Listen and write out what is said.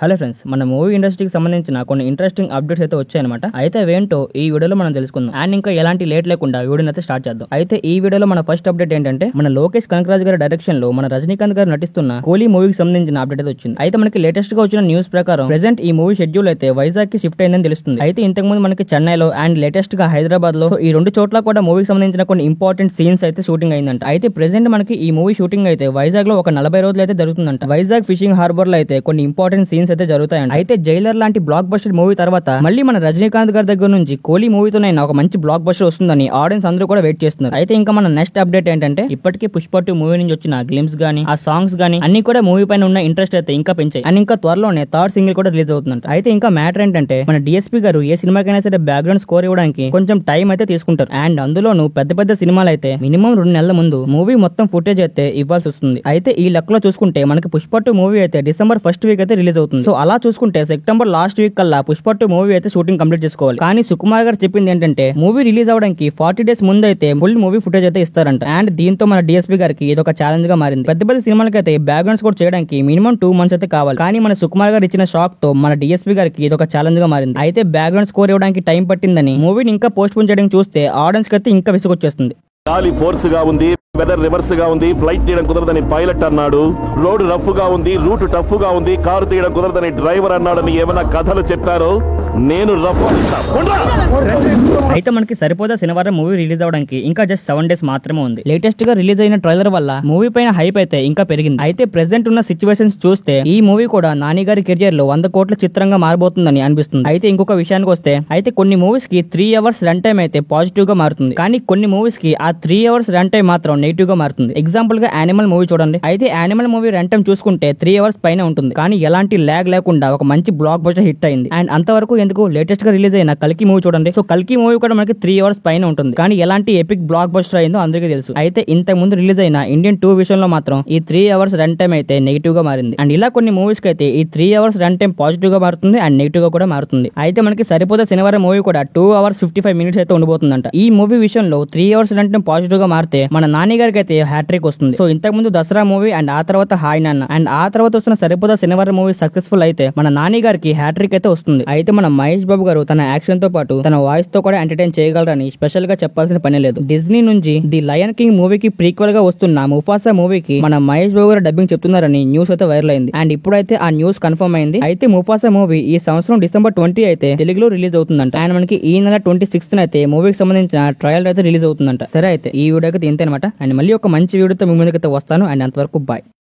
Hello friends, మన movie ఇండస్ట్రీకి సంబంధించిన కొన్ని ఇంట్రెస్టింగ్ అప్డేట్స్ అయితే వచ్చాయన్నమాట. అయితే అవేంటో ఈ వీడియోలో మనం తెలుసుకుందాం. అండ్ ఇంకా ఎలాంటి లేట్ లేకుండా వీడియోని అయితే స్టార్ట్ చేద్దాం. అయితే ఈ వీడియోలో మన ఫస్ట్ అప్డేట్ ఏంటంటే, మన లోకేష్ కనకరాజు గారి డైరెక్షన్ లో మన రజనీకాంత్ గారు నటిస్తున్న కూలీ మూవీకి సంబంధించిన అప్డేట్ అయితే వచ్చింది. అయితే మనకి లేటెస్ట్ గా వచ్చిన న్యూస్ ప్రకారం ప్రెసెంట్ ఈ మూవీ షెడ్యూల్ అయితే వైజాగ్ కి షిఫ్ట్ అయిందని తెలుస్తుంది. అయితే ఇంతకు ముందు మనకి చెన్నైలో అండ్ లేటెస్ట్ గా హైదరాబాద్ లో ఈ రెండు చోట్ల కూడా మూవీకి సంబంధించిన కొన్ని ఇంపార్టెంట్ సీన్స్ అయితే షూటింగ్ అయిందంట. అయితే ప్రెసెంట్ మనకి ఈ మూవీ షూటింగ్ అయితే వైజాగ్ లో ఒక 40 రోజులు అయితే జరుగుతుందంట. వైజాగ్ ఫిషింగ్ హార్బర్ లో అయితే కొన్ని ఇంపార్టెంట్ సీన్స్ అయితే జరుగుతాయంట. అయితే జైలర్ లాంటి బ్లాక్ బస్టర్ మూవీ తర్వాత మళ్ళీ మన రజనీకాంత్ గారి దగ్గర నుంచి కోహ్లీ మూవీతోనైనా ఒక మంచి బ్లాక్ బస్టర్ వస్తుందని ఆడియన్స్ అందరూ కూడా వెయిట్ చేస్తున్నారు. అయితే ఇంకా మన నెక్స్ట్ అప్డేట్ ఏంటంటే, ఇప్పటికీ పుష్ప 2 మూవీ నుంచి వచ్చిన గ్లిమ్స్ గానీ ఆ సాంగ్స్ గానీ అన్ని కూడా మూవీ పైన ఉన్న ఇంట్రెస్ట్ అయితే ఇంకా పెంచాయి. అండ్ ఇంకా త్వరలోనే థర్డ్ సింగిల్ కూడా రిలీజ్ అవుతుందంట. అయితే ఇంకా మ్యాటర్ ఏంటంటే, మన డిఎస్పీ గారు ఏ సినిమాకైనా సరే బ్యాక్గ్రౌండ్ స్కోర్ ఇవ్వడానికి కొంచెం టైం అయితే తీసుకుంటారు. అండ్ అందులోనూ పెద్ద పెద్ద సినిమాలు అయితే మినిమం 2 నెలల ముందు మూవీ మొత్తం ఫుటేజ్ అయితే ఇవ్వాల్సి వస్తుంది. అయితే ఈ లెక్కలో చూసుకుంటే మనకి పుష్ప 2 మూవీ అయితే డిసెంబర్ ఫస్ట్ వీక్ అయితే రిలీజ్ అవుతుంది. సో అలా చూసుకుంటే సెప్టెంబర్ లాస్ట్ వీక్ కల్లా పుష్ప 2 మూవీ అయితే షూటింగ్ కంప్లీట్ చేసుకోవాలి. కానీ సుకుమార్ గారు చెప్పింది ఏంటంటే, మూవీ రిలీజ్ అవడానికి 40 డేస్ ముందు అయితే ఫుల్ మూవీ ఫుటేజ్ అయితే ఇస్తారంట. అండ్ దీంతో మన డిఎస్పీ గారికి ఇది ఒక ఛాలెంజ్ గా మారింది. పెద్ద పెద్ద సినిమాలకైతే బ్యాక్గ్రౌండ్స్ కూడా చేయడానికి మినిమం 2 మంత్స్ అయితే కావాలి. కానీ మన సుకుమార్ గారు ఇచ్చిన షాక్ తో మన డిఎస్పీ గారికి ఇది ఒక ఛాలెంజ్ గా మారింది. అయితే బ్యాక్గ్రౌండ్ స్కోర్ ఇవ్వడానికి టైం పట్టిందని మూవీని ఇంకా పోస్ట్ పోన్ చేయడానికి చూస్తే ఆడియన్స్ కి అయితే ఇంకా విసుగొచ్చేస్తుంది. గాలి ఫోర్స్ గా ఉంది, వెదర్ రివర్స్ గా ఉంది, ఫ్లైట్ తీయడం కుదరదని పైలట్ అన్నాడు, రోడ్ రఫ్ గా ఉంది, రూట్ టఫ్ గా ఉంది, కారు తీయడం కుదరదని డ్రైవర్ అన్నాడని ఏమైనా కథలు చెప్పారో నేను రఫ్. అయితే మనకి సరిపోదా శనివారం మూవీ రిలీజ్ అవడానికి ఇంకా జస్ట్ 7 డేస్ మాత్రమే ఉంది. లేటెస్ట్ గా రిలీజ్ అయిన ట్రైలర్ వల్ల మూవీ పైన హైప్ అయితే ఇంకా పెరిగింది. అయితే ప్రెసెంట్ ఉన్న సిచ్యువేషన్స్ చూస్తే ఈ మూవీ కూడా నాని గారి కెరియర్ లో 100 కోట్ల చిత్రంగా మారబోతుందని అనిపిస్తుంది. అయితే ఇంకొక విషయానికి వస్తే, అయితే కొన్ని మూవీస్ కి 3 అవర్స్ రన్ టైం అయితే పాజిటివ్ గా మారుతుంది. కానీ కొన్ని మూవీస్ కి ఆ 3 అవర్స్ రన్ టైం మాత్రం నెగిటివ్ గా మారుతుంది. ఎగ్జాంపుల్ గా యానిమల్ మూవీ చూడండి. అయితే యానిమల్ మూవీ రన్ టైం చూసుకుంటే 3 అవర్స్ పైన ఉంటుంది. కానీ ఎలాంటి ల్యాగ్ లేకుండా ఒక మంచి బ్లాక్ బస్టర్ హిట్ అయింది. అండ్ అంతవరకు ఎందుకు, లేటెస్ట్ గా రిలీజ్ అయిన కల్కి మూవీ చూడండి. సో కల్కి మూవీ కూడా మనకి 3 అవర్స్ పైన ఉంటుంది. కానీ ఎలాంటి ఎపిక్ బ్లాక్ బస్టర్ అయిందో అందరికీ తెలుసు. అయితే ఇంతకు ముందు రిలీజ్ అయిన ఇండియన్ 2 విషయంలో మాత్రం ఈ 3 అవర్స్ రన్ టైం అయితే నెగిటివ్ గా మారింది. అండ్ ఇలా కొన్ని మూవీస్ కి అయితే ఈ 3 అవర్స్ రన్ టైం పాజిటివ్ గా మారుతుంది అండ్ నెగిటివ్ గా కూడా మారుతుంది. అయితే మనకి సరిపోతే శనివారం మూవీ కూడా 2 అవర్స్ 55 మినిట్స్ అయితే ఉండబోతుందంట. ఈ మూవీ విషయంలో 3 అవర్స్ రన్ టైం పాజిటివ్ గా మారితే మన నాని గారికి అయితే హ్యాట్రిక్ వస్తుంది. సో ఇంతకు ముందు దసరా మూవీ అండ్ ఆ తర్వాత హాయ్ నాన్న అండ్ ఆ తర్వాత వస్తున్న సరిపోదా శనివారం మూవీ సక్సెస్ఫుల్ అయితే మన నాని గారికి హ్యాట్రిక్ అయితే వస్తుంది. అయితే మన మహేష్ బాబు గారు తన యాక్షన్ తో పాటు తన వాయిస్ తో కూడా ఎంటర్టైన్ చేయగలరని స్పెషల్ గా చెప్పాల్సిన పని లేదు. డిజ్నీ నుంచి ది లయన్ కింగ్ మూవీకి ప్రీక్వెల్ గా వస్తున్న ముఫాసా మూవీకి మన మహేష్ బాబు గారు డబ్బింగ్ చెప్తున్నారని న్యూస్ అయితే వైరల్ అయింది. అండ్ ఇప్పుడైతే ఆ న్యూస్ కన్ఫర్మ్ అయింది. అయితే ముఫాసా మూవీ ఈ సంవత్సరం డిసెంబర్ 20 అయితే తెలుగులో రిలీజ్ అవుతుందంట. అండ్ మనకి ఈ నెల 26th అయితే మూవీకి సంబంధించిన ట్రయల్ అయితే రిలీజ్ అవుతుందంట. సరే, అయితే ఈ వీడియోకి ఇంతే అనమాట. అండ్ మళ్ళీ ఒక మంచి వీడియోతో మీ ముందుకైతే వస్తాను. అండ్ అంతవరకు బాయ్.